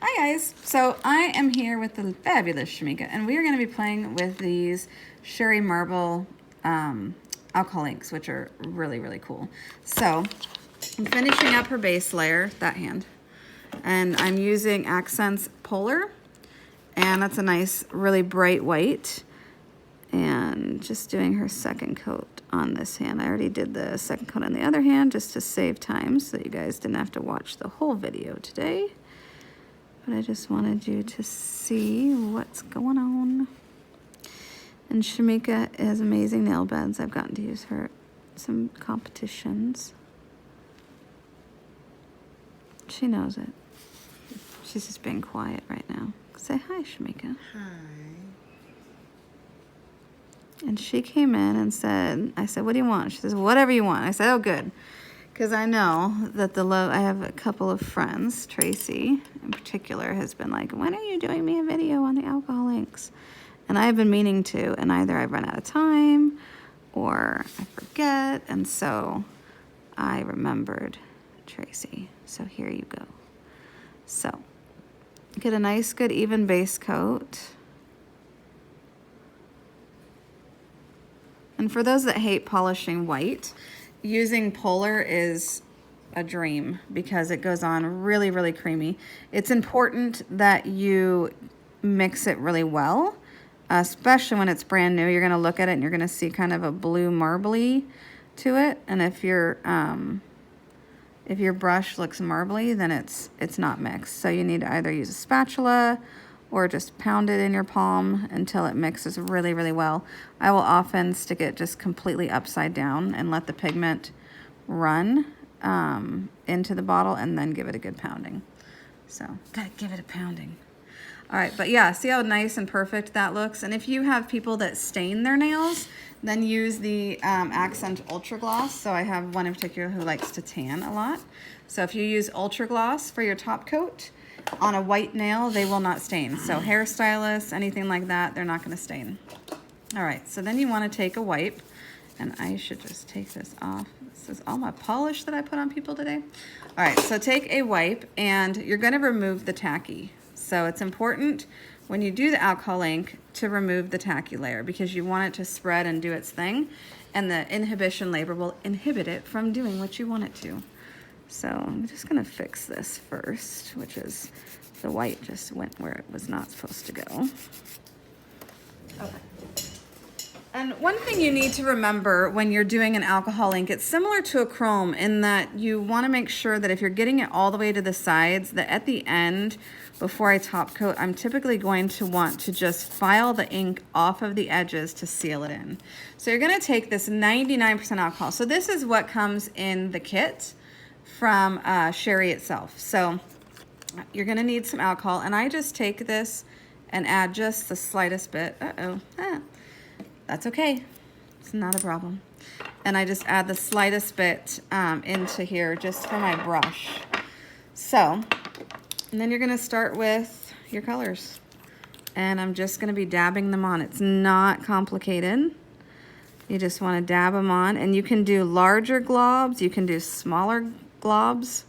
Hi guys, so I am here with the fabulous Shamika, and we are going to be playing with these Cheri marble alcohol inks, which are really, really cool. So I'm finishing up her base layer, that hand, and I'm using Accents Polar, and that's a nice, really bright white, and just doing her second coat on this hand. I already did the second coat on the other hand just to save time so that you guys didn't have to watch the whole video today. But I just wanted you to see what's going on. And Shamika has amazing nail beds. I've gotten to use her at some competitions. She knows it. She's just being quiet right now. Say hi, Shamika. Hi. And she came in and said, I said, what do you want? She says, whatever you want. I said, oh, good. Because I know that I have a couple of friends, Tracy in particular, has been like, when are you doing me a video on the alcohol inks? And I've been meaning to, and either I've run out of time or I forget. And so I remembered Tracy. So here you go. So get a nice, good, even base coat. And for those that hate polishing white, using Polar is a dream because it goes on really, really creamy. It's important that you mix it really well, especially when it's brand new. You're gonna look at it and you're gonna see kind of a blue marbly to it. And if your brush looks marbly, then it's not mixed. So you need to either use a spatula or just pound it in your palm until it mixes really, really well. I will often stick it just completely upside down and let the pigment run into the bottle and then give it a good pounding. So, gotta give it a pounding. All right, but yeah, see how nice and perfect that looks? And if you have people that stain their nails, then use the Accent Ultra Gloss. So I have one in particular who likes to tan a lot. So if you use Ultra Gloss for your top coat, on a white nail, they will not stain. So hairstylists, anything like that, they're not gonna stain. All right, so then you wanna take a wipe, and I should just take this off. This is all my polish that I put on people today. All right, so take a wipe, and you're gonna remove the tacky. So it's important when you do the alcohol ink to remove the tacky layer because you want it to spread and do its thing, and the inhibition label will inhibit it from doing what you want it to. So I'm just gonna fix this first, which is the white just went where it was not supposed to go. Okay. And one thing you need to remember when you're doing an alcohol ink, it's similar to a chrome in that you wanna make sure that if you're getting it all the way to the sides, that at the end, before I top coat, I'm typically going to want to just file the ink off of the edges to seal it in. So you're gonna take this 99% alcohol. So this is what comes in the kit from Cheri itself. So you're gonna need some alcohol, and I just take this and add just the slightest bit. That's okay, it's not a problem. And I just add the slightest bit into here just for my brush. So, and then you're gonna start with your colors. And I'm just gonna be dabbing them on. It's not complicated. You just wanna dab them on, and you can do larger globs, you can do smaller globs.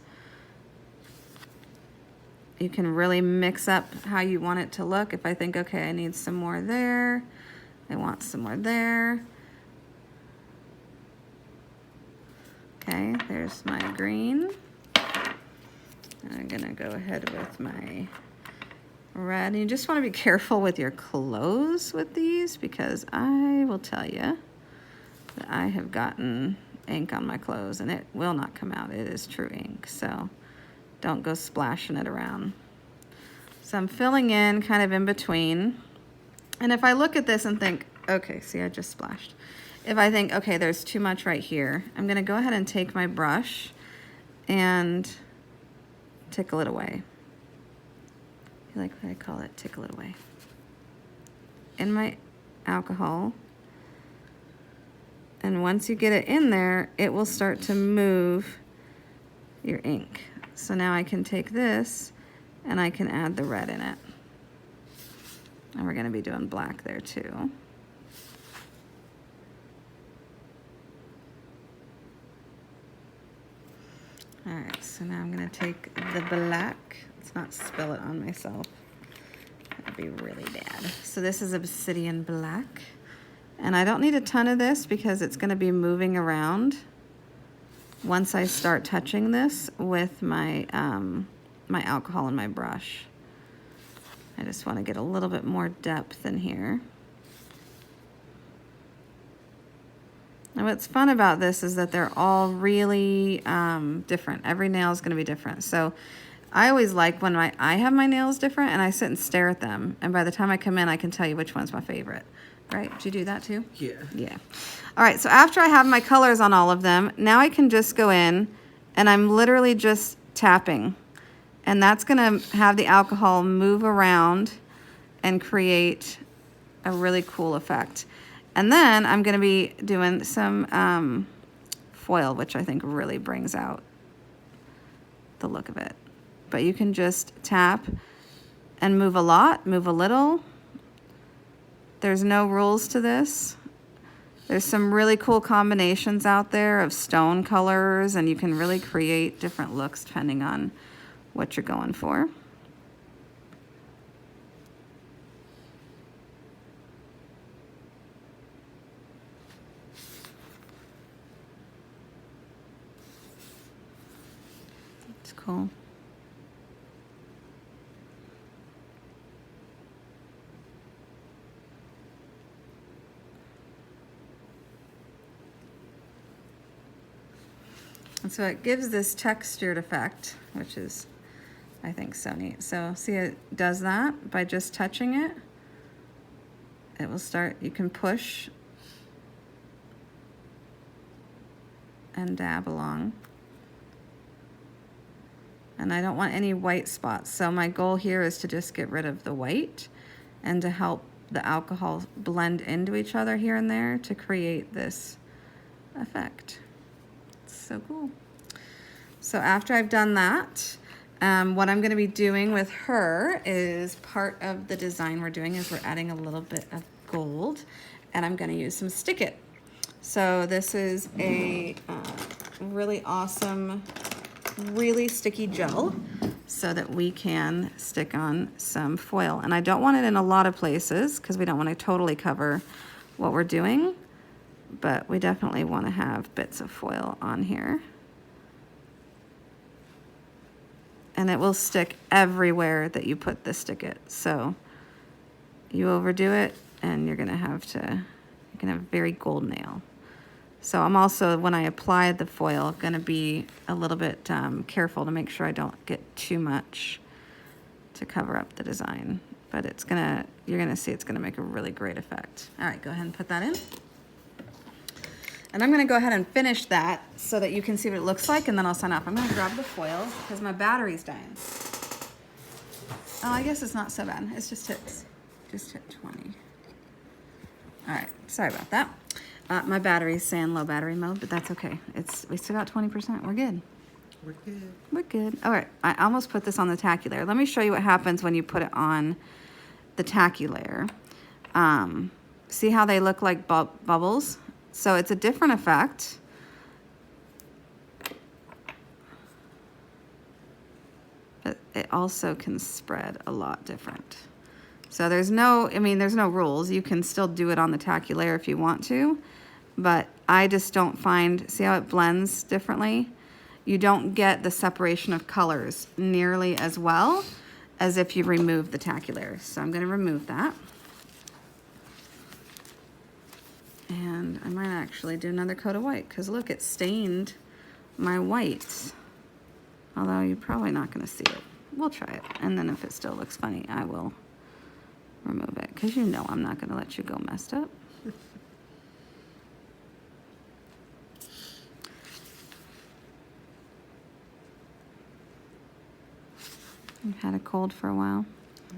You can really mix up how you want it to look. If I think, okay, I need some more there, I want some more there. Okay, there's my green. And I'm gonna go ahead with my red. And you just wanna be careful with your clothes with these because I will tell you that I have gotten ink on my clothes and it will not come out. It is true ink, so don't go splashing it around. So I'm filling in kind of in between. And if I look at this and think, okay, see, I just splashed. If I think, okay, there's too much right here, I'm gonna go ahead and take my brush and tickle it away. You like what I call it, tickle it away. In my alcohol. And once you get it in there, it will start to move your ink. So now I can take this and I can add the red in it. And we're gonna be doing black there too. All right, so now I'm gonna take the black. Let's not spill it on myself. That'd be really bad. So this is obsidian black. And I don't need a ton of this because it's going to be moving around once I start touching this with my, my alcohol and my brush. I just want to get a little bit more depth in here. And what's fun about this is that they're all really different. Every nail is going to be different. So I always like when I have my nails different and I sit and stare at them. And by the time I come in, I can tell you which one's my favorite. Right? Did you do that too? Yeah. Yeah. All right, so after I have my colors on all of them, now I can just go in and I'm literally just tapping. And that's gonna have the alcohol move around and create a really cool effect. And then I'm gonna be doing some foil, which I think really brings out the look of it. But you can just tap and move a lot, move a little. There's no rules to this. There's some really cool combinations out there of stone colors, and you can really create different looks depending on what you're going for. It's cool. And so it gives this textured effect, which is, I think, so neat. So see, it does that by just touching it. It will start, you can push and dab along. And I don't want any white spots. So my goal here is to just get rid of the white and to help the alcohol blend into each other here and there to create this effect. So cool. So after I've done that, what I'm going to be doing with her is part of the design we're doing is we're adding a little bit of gold, and I'm going to use some Stick It. So this is a really awesome, really sticky gel so that we can stick on some foil. And I don't want it in a lot of places because we don't want to totally cover what we're doing. But we definitely want to have bits of foil on here. And it will stick everywhere that you put the Stick It. So you overdo it and you're going to have a very gold nail. So I'm also, when I apply the foil, going to be a little bit careful to make sure I don't get too much to cover up the design. But it's you're going to see it's going to make a really great effect. All right, go ahead and put that in. And I'm going to go ahead and finish that so that you can see what it looks like, and then I'll sign off. I'm going to grab the foil because my battery's dying. Oh, I guess it's not so bad. It's just hit 20. All right, sorry about that. My battery's saying low battery mode, but that's okay. We still got 20%. We're good. We're good. We're good. All right, I almost put this on the tacky layer. Let me show you what happens when you put it on the tacky layer. See how they look like bubbles? So it's a different effect. But it also can spread a lot different. So there's no rules. You can still do it on the tacky layer if you want to, but I just don't find, see how it blends differently? You don't get the separation of colors nearly as well as if you remove the tacky layer. So I'm gonna remove that. And I might actually do another coat of white because look, it stained my whites. Although you're probably not going to see it. We'll try it. And then if it still looks funny, I will remove it because you know I'm not going to let you go messed up. You've had a cold for a while?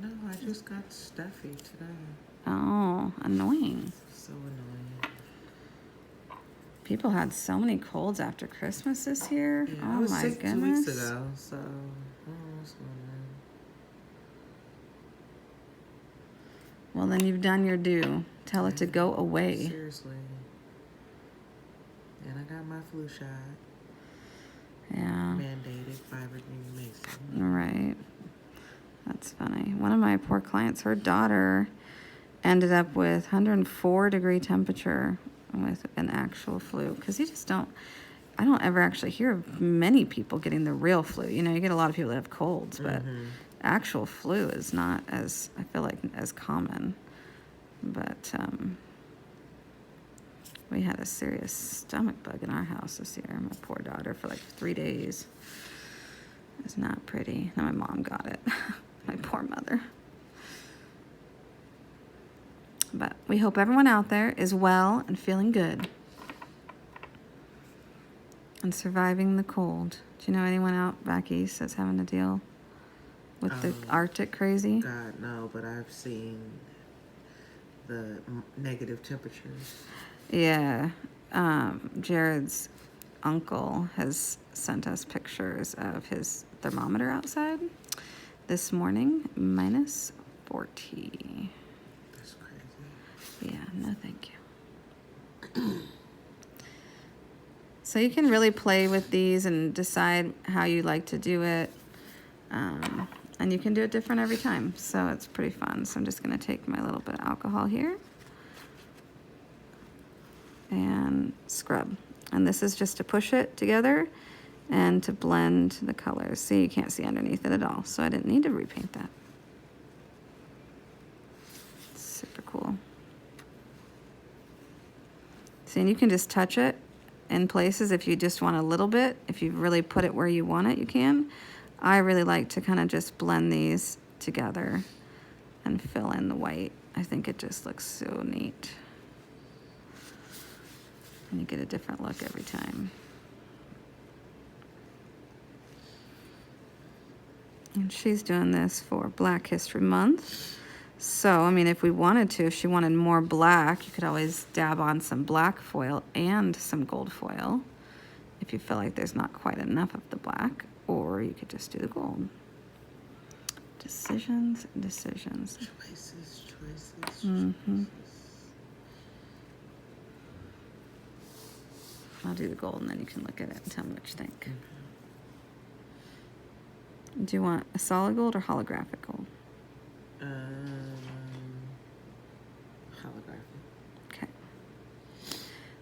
No, I just got stuffy today. Oh, annoying. So annoying. People had so many colds after Christmas this year. Yeah, oh I was my sick goodness. 2 weeks ago, so I don't know what's going on. Well, then you've done your due. Tell it to go away. Seriously. And I got my flu shot. Yeah. Mandated by Virginia Mason. Right. That's funny. One of my poor clients, her daughter ended up with 104-degree temperature with an actual flu, because I don't ever actually hear of many people getting the real flu. You know, you get a lot of people that have colds, but actual flu is not as, I feel like, as common. But we had a serious stomach bug in our house this year. My poor daughter for like 3 days. It was not pretty. And my mom got it. My poor mother. But we hope everyone out there is well and feeling good and surviving the cold. Do you know anyone out back east that's having to deal with the Arctic crazy? God, no, but I've seen the negative temperatures. Yeah. Jared's uncle has sent us pictures of his thermometer outside this morning, minus 40. That's crazy. Yeah, no thank you. So you can really play with these and decide how you like to do it. And you can do it different every time. So it's pretty fun. So I'm just going to take my little bit of alcohol here and scrub. And this is just to push it together and to blend the colors. See, you can't see underneath it at all. So I didn't need to repaint that. Super cool. See, and you can just touch it in places if you just want a little bit. If you really put it where you want it, you can. I really like to kind of just blend these together and fill in the white. I think it just looks so neat. And you get a different look every time. And she's doing this for Black History Month. So, I mean, if we wanted to, if she wanted more black, you could always dab on some black foil and some gold foil if you feel like there's not quite enough of the black, or you could just do the gold. Decisions, decisions. Choices. Mm-hmm. I'll do the gold and then you can look at it and tell me what you think. Do you want a solid gold or holographic gold? Holographic. Okay.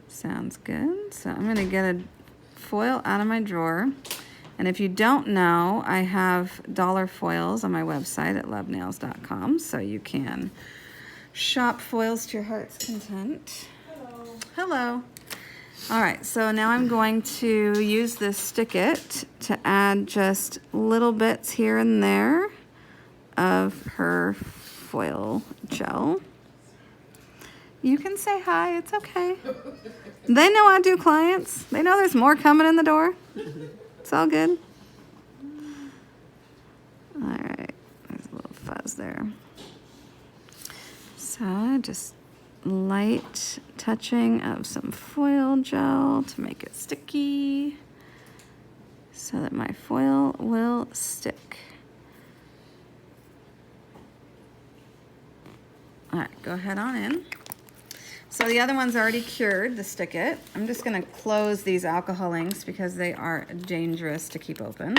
Sounds good. So I'm going to get a foil out of my drawer. And if you don't know, I have dollar foils on my website at lovenails.com. So you can shop foils to your heart's content. Hello. Hello. All right, so now I'm going to use this Stick It to add just little bits here and there of her foil gel. You can say hi, it's okay. They know I do clients. They know there's more coming in the door. It's all good. All right, there's a little fuzz there. So just light touching of some foil gel to make it sticky so that my foil will stick. All right, go ahead on in. So the other one's already cured, the Stick It. I'm just gonna close these alcohol inks because they are dangerous to keep open.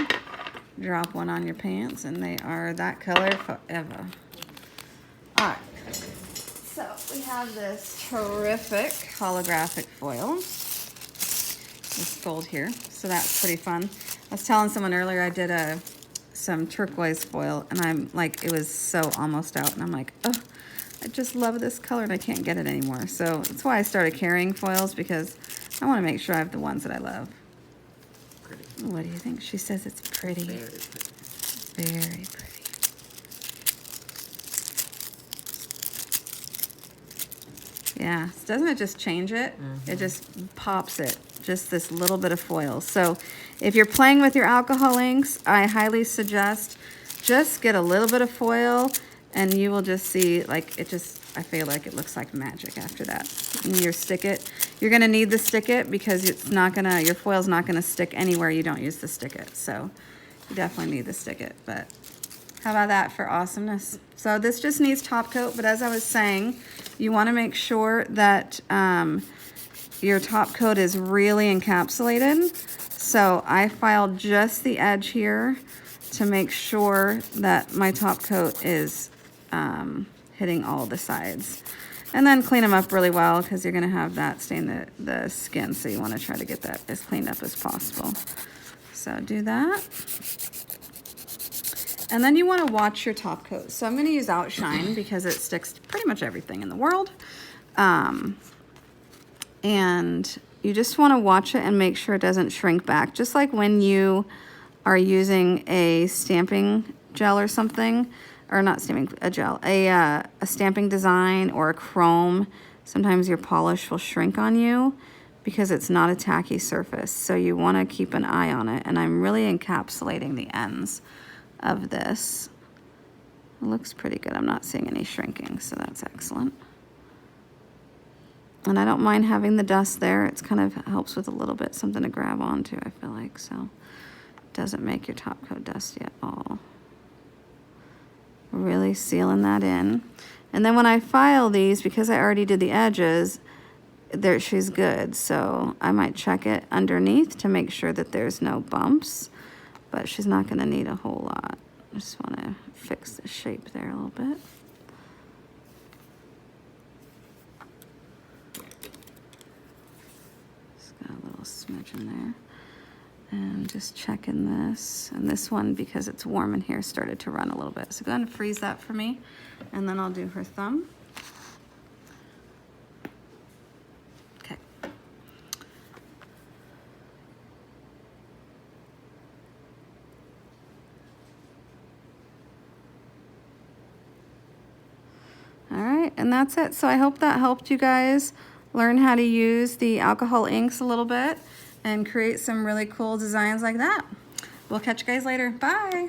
Drop one on your pants and they are that color forever. All right. So we have this terrific holographic foil, this gold here, so that's pretty fun. I was telling someone earlier I did some turquoise foil, and I'm like, it was so almost out, and I'm like, oh, I just love this color, and I can't get it anymore. So that's why I started carrying foils, because I want to make sure I have the ones that I love. Pretty. What do you think? She says it's pretty. Very pretty. Very pretty. Yeah, doesn't it just change it? It just pops it, just this little bit of foil. So if you're playing with your alcohol inks, I highly suggest just get a little bit of foil and you will just see, like, it just, I feel like it looks like magic after that. And your Stick It, you're gonna need the Stick It because it's not gonna, your foil's not gonna stick anywhere you don't use the Stick It. So you definitely need the Stick It, but how about that for awesomeness? So this just needs top coat, but as I was saying, you want to make sure that your top coat is really encapsulated. So I filed just the edge here to make sure that my top coat is hitting all the sides. And then clean them up really well because you're gonna have that stain the skin, so you wanna try to get that as cleaned up as possible. So do that. And then you wanna watch your top coat. So I'm gonna use Outshine because it sticks to pretty much everything in the world. And you just wanna watch it and make sure it doesn't shrink back. Just like when you are using a stamping gel or something, or not stamping, a gel, a stamping design or a chrome, sometimes your polish will shrink on you because it's not a tacky surface. So you want to keep an eye on it. And I'm really encapsulating the ends of this. It looks pretty good. I'm not seeing any shrinking, so that's excellent. And I don't mind having the dust there. It's kind of helps with a little bit, something to grab onto, I feel like. So it doesn't make your top coat dusty at all. Really sealing that in. And then when I file these, because I already did the edges, there she's good. So I might check it underneath to make sure that there's no bumps, but she's not going to need a whole lot. I just want to fix the shape there a little bit. Just got a little smidge in there. And just checking this. And this one, because it's warm in here, started to run a little bit. So go ahead and freeze that for me. And then I'll do her thumb. Okay. All right, and that's it. So I hope that helped you guys learn how to use the alcohol inks a little bit and create some really cool designs like that. We'll catch you guys later. Bye.